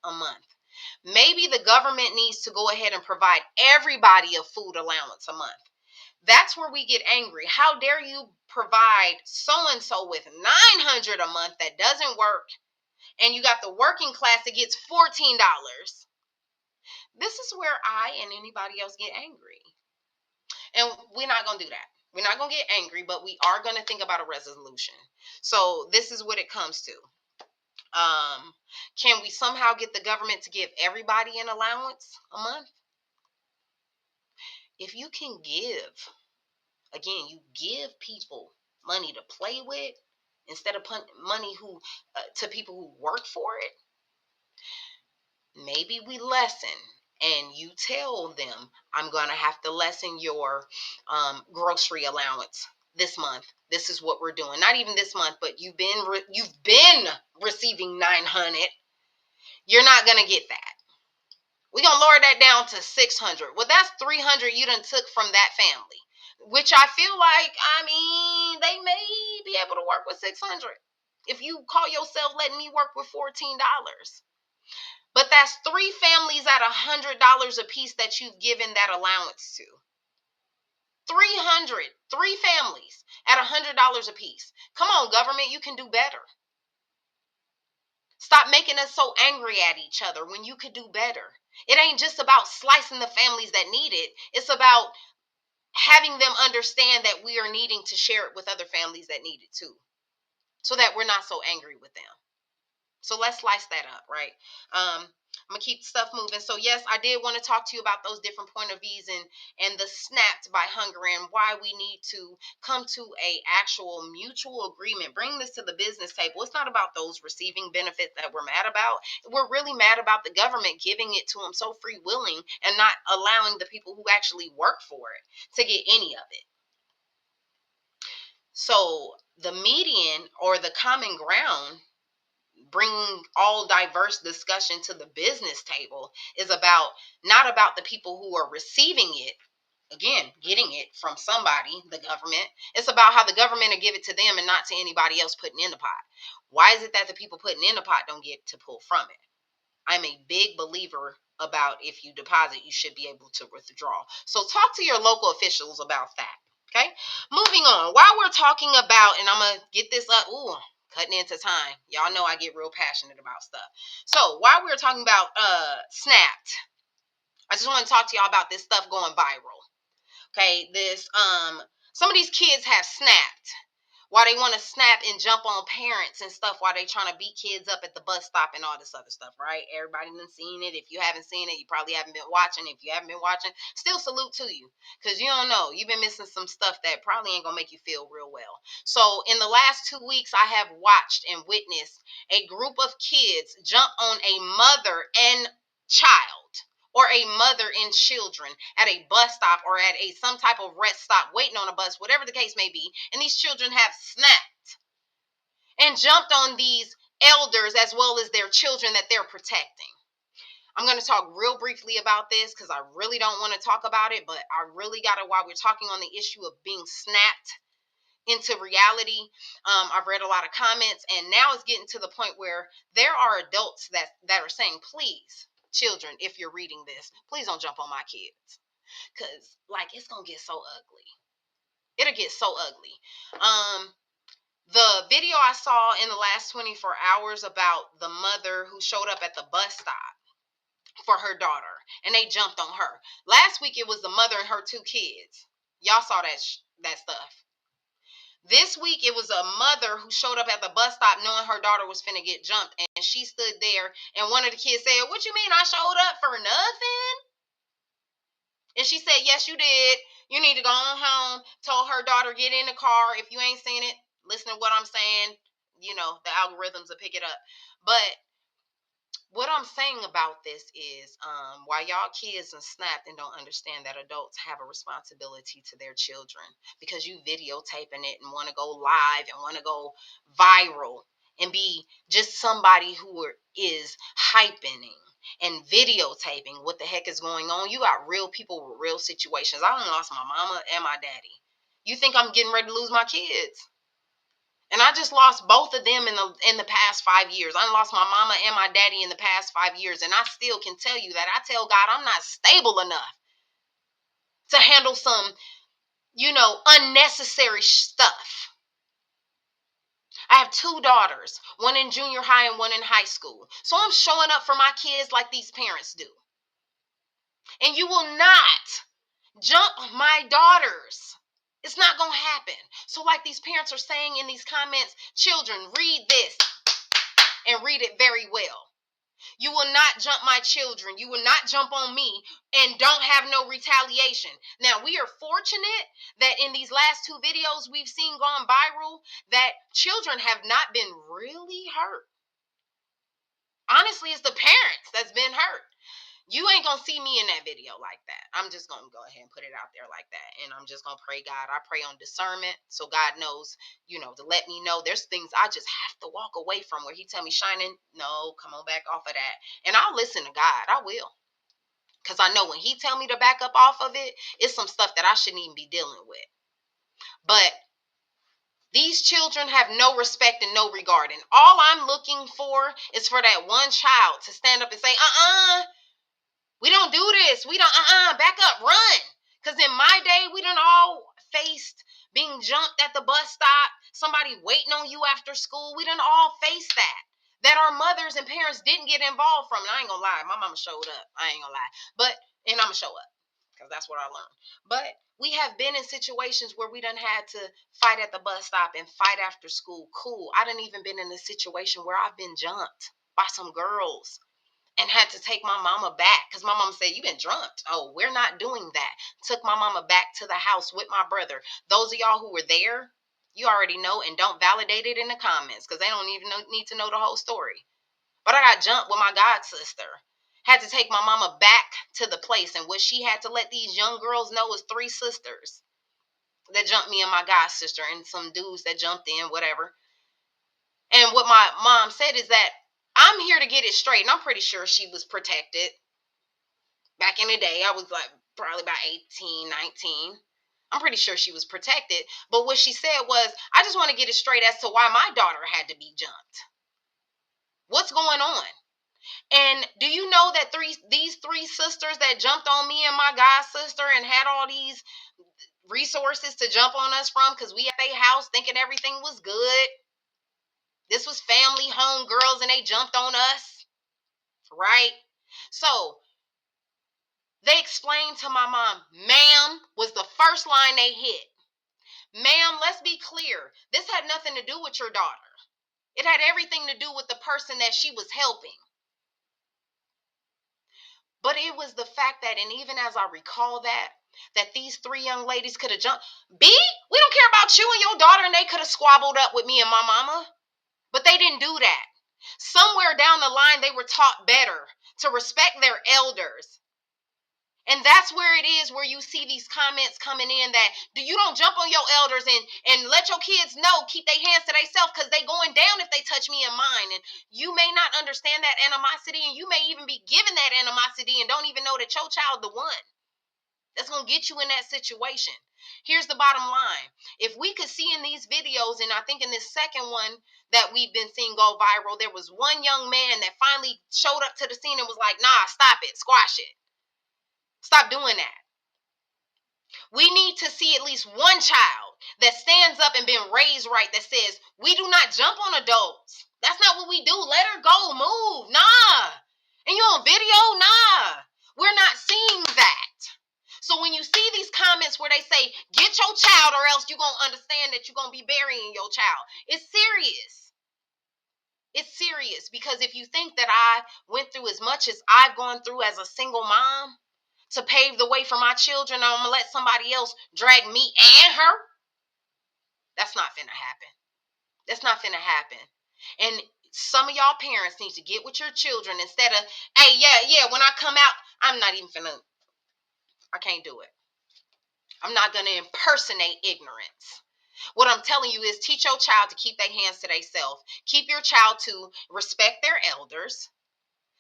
a month. Maybe the government needs to go ahead and provide everybody a food allowance a month. That's where we get angry. How dare you provide so-and-so with $900 a month that doesn't work, and you got the working class that gets $14. This is where I and anybody else get angry. And we're not going to do that. We're not going to get angry, but we are going to think about a resolution. So this is what it comes to. Can we somehow get the government to give everybody an allowance a month? If you can give, again, you give people money to play with instead of money to people who work for it. Maybe we lessen, and you tell them, I'm going to have to lessen your grocery allowance this month. This is what we're doing. Not even this month, but you've been receiving 900. You're not going to get that. We're going to lower that down to 600. Well, that's 300 you done took from that family, which I feel like, they may be able to work with 600. If you call yourself letting me work with $14. But that's three families at $100 a piece that you've given that allowance to. 300, three families at $100 a piece. Come on, government, you can do better. Stop making us so angry at each other when you could do better. It ain't just about slicing the families that need it. It's about having them understand that we are needing to share it with other families that need it too, so that we're not so angry with them. So let's slice that up, right? I'm gonna keep stuff moving. So yes, I did want to talk to you about those different point of views and the snapped by hunger and why we need to come to a actual mutual agreement. Bring this to the business table. It's not about those receiving benefits that we're mad about. We're really mad about the government giving it to them so free willing and not allowing the people who actually work for it to get any of it. So the median or the common ground, bringing all diverse discussion to the business table, is about not about the people who are receiving it, again getting it from somebody, the government. It's about how the government will give it to them and not to anybody else putting in the pot. Why is it that the people putting in the pot don't get to pull from it? I'm a big believer about if you deposit, you should be able to withdraw. So talk to your local officials about that. Okay. Moving on. While we're talking about, and I'm gonna get this up. Ooh, cutting into time. Y'all know I get real passionate about stuff. So while we're talking about Snapped, I just want to talk to y'all about this stuff going viral. Okay, this some of these kids have snapped while they want to snap and jump on parents and stuff while they trying to beat kids up at the bus stop and all this other stuff, right? Everybody done seen it. If you haven't seen it, you probably haven't been watching. If you haven't been watching, still salute to you, because you don't know. You've been missing some stuff that probably ain't gonna make you feel real well. So in the last 2 weeks, I have watched and witnessed a group of kids jump on a mother and child, or a mother and children, at a bus stop or at a some type of rest stop waiting on a bus, whatever the case may be, and these children have snapped and jumped on these elders as well as their children that they're protecting. I'm going to talk real briefly about this because I really don't want to talk about it, but I really got to, while we're talking on the issue of being snapped into reality. I've read a lot of comments, and now it's getting to the point where there are adults that are saying, please, children, if you're reading this, please don't jump on my kids, because like it's gonna get so ugly. It'll get so ugly. The video I saw in the last 24 hours about the mother who showed up at the bus stop for her daughter, and they jumped on her. Last week it was the mother and her 2 kids. Y'all saw that stuff. This week, it was a mother who showed up at the bus stop knowing her daughter was finna get jumped, and she stood there, and one of the kids said, "What you mean I showed up for nothing?" And she said, "Yes, you did. You need to go on home." Told her daughter, "Get in the car. If you ain't seen it, listen to what I'm saying. You know, the algorithms will pick it up." But what I'm saying about this is, why y'all kids are snapped and don't understand that adults have a responsibility to their children, because you videotaping it and want to go live and want to go viral and be just somebody who is hyping and videotaping what the heck is going on. You got real people with real situations. I done lost my mama and my daddy. You think I'm getting ready to lose my kids? And I just lost both of them in the past 5 years. I lost my mama and my daddy in the past 5 years. And I still can tell you that I tell God I'm not stable enough to handle some, unnecessary stuff. I have 2 daughters, one in junior high and one in high school. So I'm showing up for my kids like these parents do. And you will not jump my daughters. It's not going to happen. So like these parents are saying in these comments, children, read this and read it very well. You will not jump my children. You will not jump on me and don't have no retaliation. Now, we are fortunate that in these last 2 videos we've seen gone viral, that children have not been really hurt. Honestly, it's the parents that's been hurt. You ain't gonna see me in that video like that. I'm just gonna go ahead and put it out there like that. And I'm just gonna pray God. I pray on discernment, so God knows, to let me know there's things I just have to walk away from, where he tell me, Shining, no, come on back off of that. And I'll listen to God. I will. Because I know when he tell me to back up off of it, it's some stuff that I shouldn't even be dealing with. But these children have no respect and no regard. And all I'm looking for is for that one child to stand up and say, we don't do this. We don't, back up, run. Because in my day, we done all faced being jumped at the bus stop, somebody waiting on you after school. We done all faced that. that our mothers and parents didn't get involved from. And I ain't gonna lie, my mama showed up. I ain't gonna lie. And I'm gonna show up because that's what I learned. But we have been in situations where we done had to fight at the bus stop and fight after school. Cool. I done even been in a situation where I've been jumped by some girls and had to take my mama back because my mama said, "You been drugged." Oh, we're not doing that. Took my mama back to the house with my brother. Those of y'all who were there, you already know, and don't validate it in the comments because they don't even need to know the whole story. But I got jumped with my god sister. Had to take my mama back to the place, and what she had to let these young girls know is 3 sisters that jumped me and my god sister, and some dudes that jumped in, whatever. And what my mom said is that I'm here to get it straight, and I'm pretty sure she was protected. Back in the day, I was like probably about 18, 19. I'm pretty sure she was protected. But what she said was, I just want to get it straight as to why my daughter had to be jumped. What's going on? And do you know that these 3 sisters that jumped on me and my god sister and had all these resources to jump on us from because we at their house thinking everything was good. This was family home girls and they jumped on us, right? So they explained to my mom, "Ma'am," was the first line they hit. "Ma'am, let's be clear. This had nothing to do with your daughter. It had everything to do with the person that she was helping." But it was the fact that, and even as I recall that these 3 young ladies could have jumped. B, we don't care about you and your daughter, and they could have squabbled up with me and my mama. But they didn't do that. Somewhere down the line, they were taught better to respect their elders. And that's where it is where you see these comments coming in that you don't jump on your elders and let your kids know, keep their hands to themselves because they going down if they touch me and mine. And you may not understand that animosity, and you may even be given that animosity and don't even know that your child the one that's going to get you in that situation. Here's the bottom line. If we could see in these videos, and I think in this second one that we've been seeing go viral, there was one young man that finally showed up to the scene and was like, "Nah, stop it, squash it. Stop doing that." We need to see at least one child that stands up and been raised right that says, "We do not jump on adults. That's not what we do. Let her go, move." Nah. And you on video? Nah. We're not seeing that. So when you see these comments where they say, "Get your child or else you're going to understand that you're going to be burying your child," it's serious. It's serious because if you think that I went through as much as I've gone through as a single mom to pave the way for my children, I'm going to let somebody else drag me and her. That's not finna happen. That's not finna happen. And some of y'all parents need to get with your children instead of, "Hey, yeah, when I come out, I'm not even finna, I can't do it. I'm not going to impersonate ignorance." What I'm telling you is teach your child to keep their hands to themselves. Keep your child to respect their elders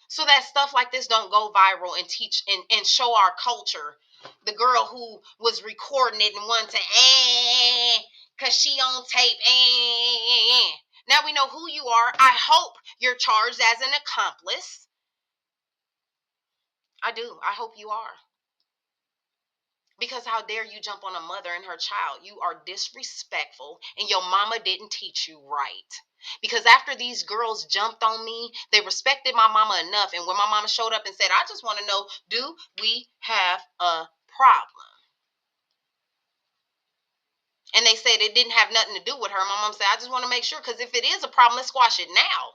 so that stuff like this don't go viral and teach and show our culture. The girl who was recording it and wanted to, because she on tape, Now we know who you are. I hope you're charged as an accomplice. I do. I hope you are. Because how dare you jump on a mother and her child? You are disrespectful, and your mama didn't teach you right. Because after these girls jumped on me, they respected my mama enough. And when my mama showed up and said, "I just want to know, do we have a problem?" And they said it didn't have nothing to do with her. My mom said, "I just want to make sure, because if it is a problem, let's squash it now."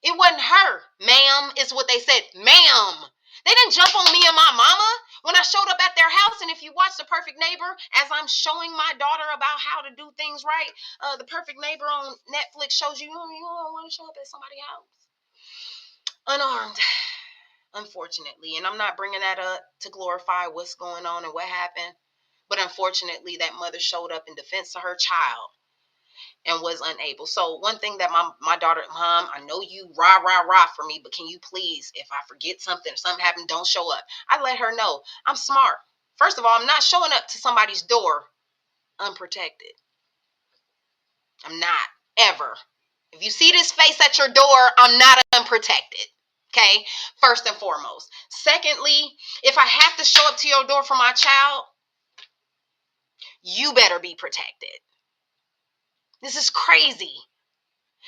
It wasn't her, "Ma'am," is what they said. "Ma'am." They didn't jump on me and my mama when I showed up at their house. And if you watch The Perfect Neighbor, as I'm showing my daughter about how to do things right, The Perfect Neighbor on Netflix shows you, you don't want to show up at somebody's house unarmed, unfortunately. And I'm not bringing that up to glorify what's going on and what happened. But unfortunately, that mother showed up in defense of her child and was unable. So one thing that my daughter, "Mom, I know you rah for me, but can you please, if I forget something or something happened, don't show up." I let her know I'm smart. First of all, I'm not showing up to somebody's door unprotected. I'm not, ever. If you see this face at your door, I'm not unprotected. Okay, first and foremost. Secondly, if I have to show up to your door for my child, you better be protected. This is crazy.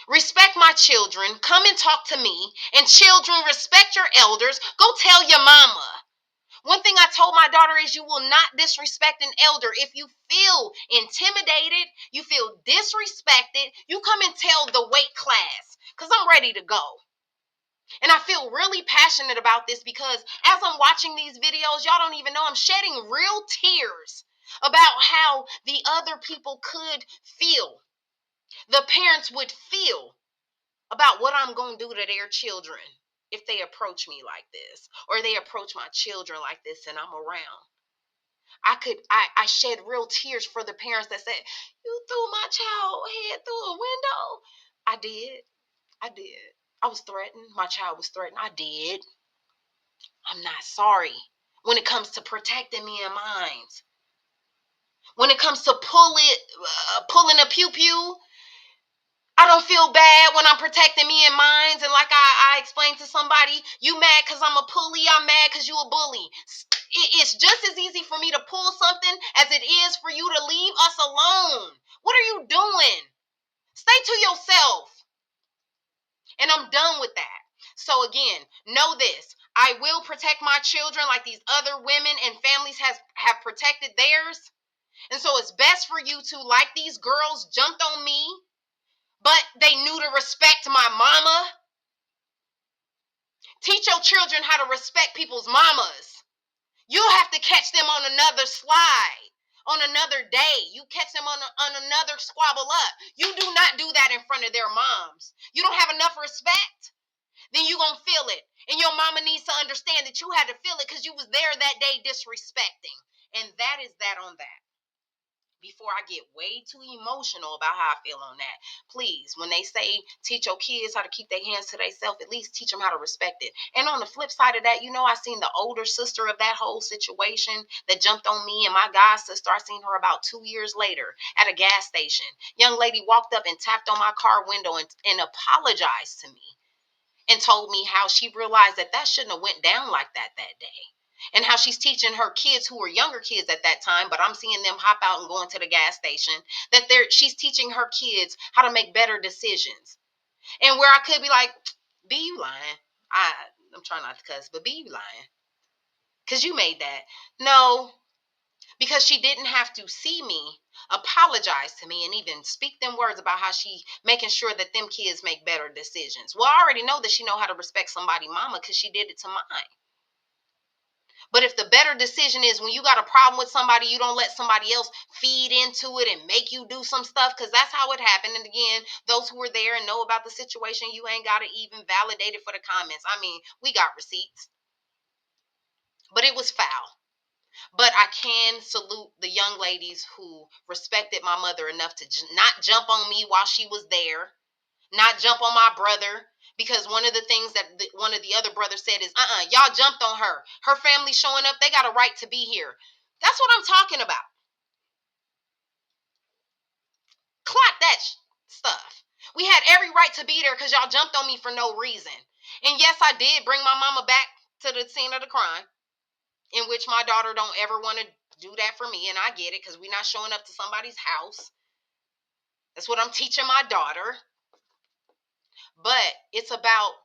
Respect my children. Come and talk to me. And children, respect your elders. Go tell your mama. One thing I told my daughter is you will not disrespect an elder. If you feel intimidated, you feel disrespected, you come and tell the weight class because I'm ready to go. And I feel really passionate about this because as I'm watching these videos, y'all don't even know I'm shedding real tears about how the other people could feel, the parents would feel about what I'm going to do to their children if they approach me like this or they approach my children like this and I'm around. I shed real tears for the parents that said, you threw my child head through a window. I did. I did. I was threatened. My child was threatened. I did. I'm not sorry when it comes to protecting me and mine. When it comes to pulling a pew pew, I don't feel bad when I'm protecting me and mines. And like I explained to somebody, you mad because I'm a bully, I'm mad because you a bully. It's just as easy for me to pull something as it is for you to leave us alone. What are you doing? Stay to yourself. And I'm done with that. So again, know this. I will protect my children like these other women and families have protected theirs. And so it's best for you to, like these girls jumped on me, but they knew to respect my mama. Teach your children how to respect people's mamas. You have to catch them on another slide, on another day. You catch them on another squabble up. You do not do that in front of their moms. You don't have enough respect, then you're going to feel it. And your mama needs to understand that you had to feel it because you was there that day disrespecting. And that is that on that. Before I get way too emotional about how I feel on that, please, when they say teach your kids how to keep their hands to themselves, at least teach them how to respect it. And on the flip side of that, I seen the older sister of that whole situation that jumped on me and my god sister. I seen her about 2 years later at a gas station. Young lady walked up and tapped on my car window and apologized to me and told me how she realized that shouldn't have went down like that day. And how she's teaching her kids who were younger kids at that time, but I'm seeing them hop out and going to the gas station, she's teaching her kids how to make better decisions. And where I could be like, be you lying? I'm trying not to cuss, but be you lying? Because you made that. No, because she didn't have to see me apologize to me and even speak them words about how she making sure that them kids make better decisions. Well, I already know that she know how to respect somebody mama because she did it to mine. But if the better decision is when you got a problem with somebody, you don't let somebody else feed into it and make you do some stuff, because that's how it happened. And again, those who were there and know about the situation, you ain't got to even validate it for the comments. I mean, we got receipts. But it was foul. But I can salute the young ladies who respected my mother enough to not jump on me while she was there, not jump on my brother. Because one of the things that one of the other brothers said is, y'all jumped on her. Her family showing up, they got a right to be here. That's what I'm talking about. Clock that stuff. We had every right to be there because y'all jumped on me for no reason. And yes, I did bring my mama back to the scene of the crime, in which my daughter don't ever want to do that for me. And I get it because we're not showing up to somebody's house. That's what I'm teaching my daughter. But it's about,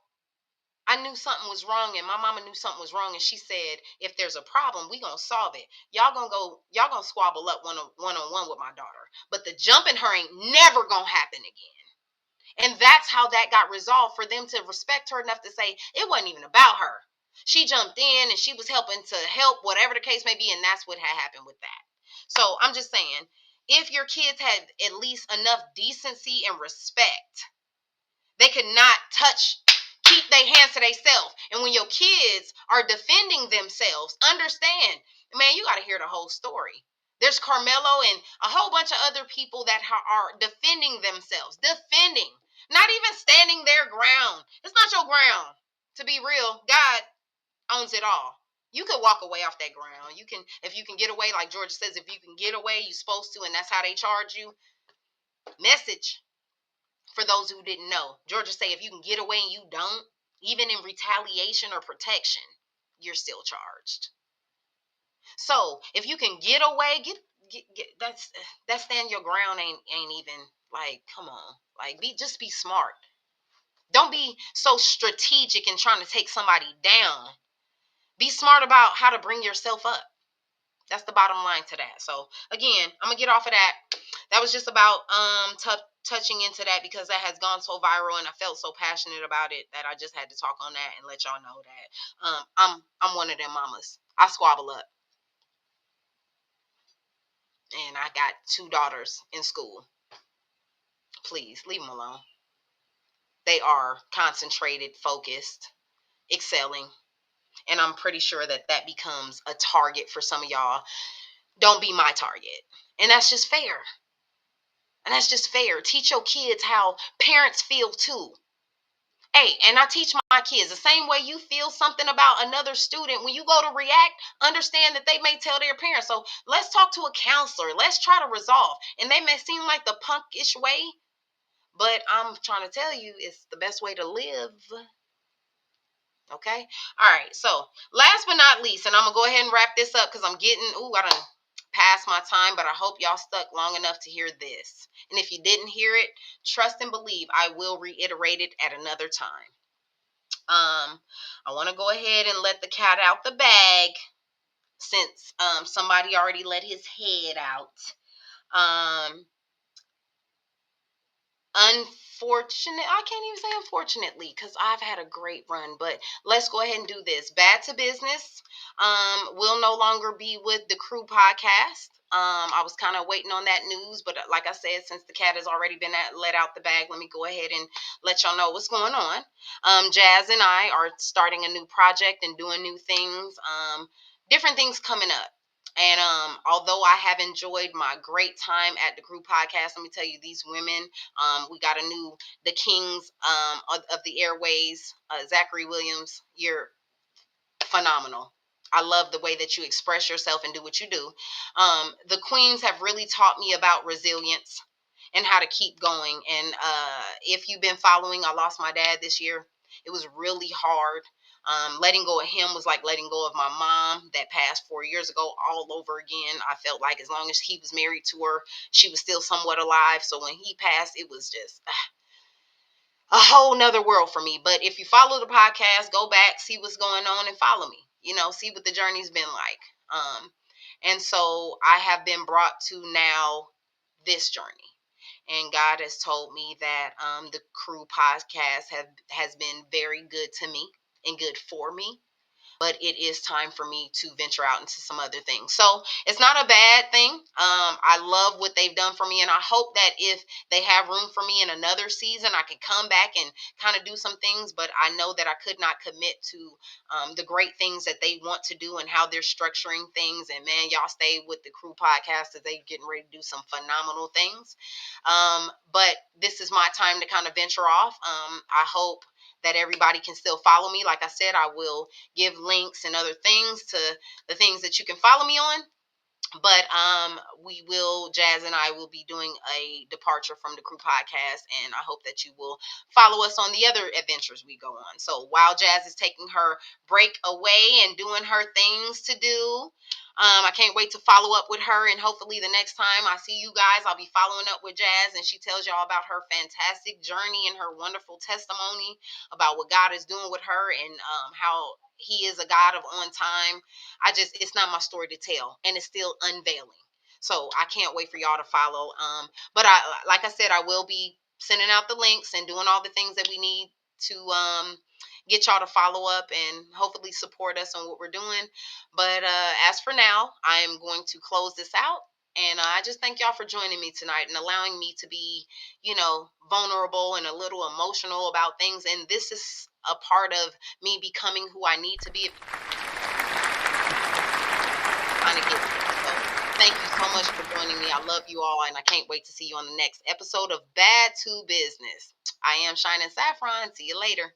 I knew something was wrong and my mama knew something was wrong. And she said, if there's a problem, we going to solve it. Y'all going to squabble up one-on-one with my daughter. But the jumping her ain't never going to happen again. And that's how that got resolved, for them to respect her enough to say it wasn't even about her. She jumped in and she was helping to help, whatever the case may be. And that's what had happened with that. So I'm just saying, if your kids had at least enough decency and respect, they could not keep their hands to themselves. And when your kids are defending themselves, understand, man, you got to hear the whole story. There's Carmelo and a whole bunch of other people that are defending themselves, not even standing their ground. It's not your ground. To be real, God owns it all. You could walk away off that ground. If you can get away, like Georgia says, if you can get away, you're supposed to, and that's how they charge you. Message for those who didn't know. Georgia say if you can get away and you don't, even in retaliation or protection, you're still charged. So if you can get away, get that's stand your ground ain't even Like, come on. Like, just be smart. Don't be so strategic in trying to take somebody down. Be smart about how to bring yourself up. That's the bottom line to that. So again, I'm gonna get off of that. That was just about touching into that because that has gone so viral and I felt so passionate about it that I just had to talk on that and let y'all know that I'm one of them mamas. I squabble up, and I got 2 daughters in school. Please leave them alone. They are concentrated, focused, excelling, and I'm pretty sure that that becomes a target for some of y'all. Don't be my target, and that's just fair. And that's just fair. Teach your kids how parents feel too. Hey, and I teach my kids the same way you feel something about another student. When you go to react, understand that they may tell their parents. So let's talk to a counselor. Let's try to resolve. And they may seem like the punkish way, but I'm trying to tell you it's the best way to live. Okay. All right. So last but not least, and I'm gonna go ahead and wrap this up because I'm getting I done past my time, but I hope y'all stuck long enough to hear this. And if you didn't hear it, trust and believe I will reiterate it at another time. I want to go ahead and let the cat out the bag since somebody already let his head out. Unfortunate, I can't even say unfortunately because I've had a great run, but let's go ahead and do this. Bad to Business will no longer be with the Crew podcast. I was kind of waiting on that news, but like I said, since the cat has already been let out the bag, let me go ahead and let y'all know what's going on. Jazz and I are starting a new project and doing new things, different things coming up. And although I have enjoyed my great time at the Crew podcast, let me tell you, these women, we got a new, the Kings of the Airways, Zachary Williams. You're phenomenal. I love the way that you express yourself and do what you do. The Queens have really taught me about resilience and how to keep going. And if you've been following, I lost my dad this year. It was really hard. Letting go of him was like letting go of my mom that passed 4 years ago all over again. I felt like as long as he was married to her, she was still somewhat alive. So when he passed, it was just a whole nother world for me. But if you follow the podcast, go back, see what's going on, and follow me. See what the journey's been like. And so I have been brought to now this journey. And God has told me that the Crew podcast has been very good to me and good for me, but it is time for me to venture out into some other things. So it's not a bad thing. I love what they've done for me, and I hope that if they have room for me in another season, I can come back and kind of do some things. But I know that I could not commit to the great things that they want to do and how they're structuring things. And man, y'all stay with the Crew podcast as they getting ready to do some phenomenal things. But this is my time to kind of venture off. I hope that everybody can still follow me. Like I said, I will give links and other things to the things that you can follow me on. But Jazz and I will be doing a departure from the Crew podcast, and I hope that you will follow us on the other adventures we go on. So while Jazz is taking her break away and doing her things to do, I can't wait to follow up with her, and hopefully the next time I see you guys, I'll be following up with Jazz, and she tells y'all about her fantastic journey and her wonderful testimony about what God is doing with her and how He is a God of on time. It's not my story to tell, and it's still unveiling. So I can't wait for y'all to follow. But like I said, I will be sending out the links and doing all the things that we need to get y'all to follow up and hopefully support us on what we're doing. But as for now, I am going to close this out. And I just thank y'all for joining me tonight and allowing me to be, vulnerable and a little emotional about things. And this is a part of me becoming who I need to be. Kind of get there. So thank you so much for joining me. I love you all, and I can't wait to see you on the next episode of Bad to Business. I am Shining Saffron. See you later.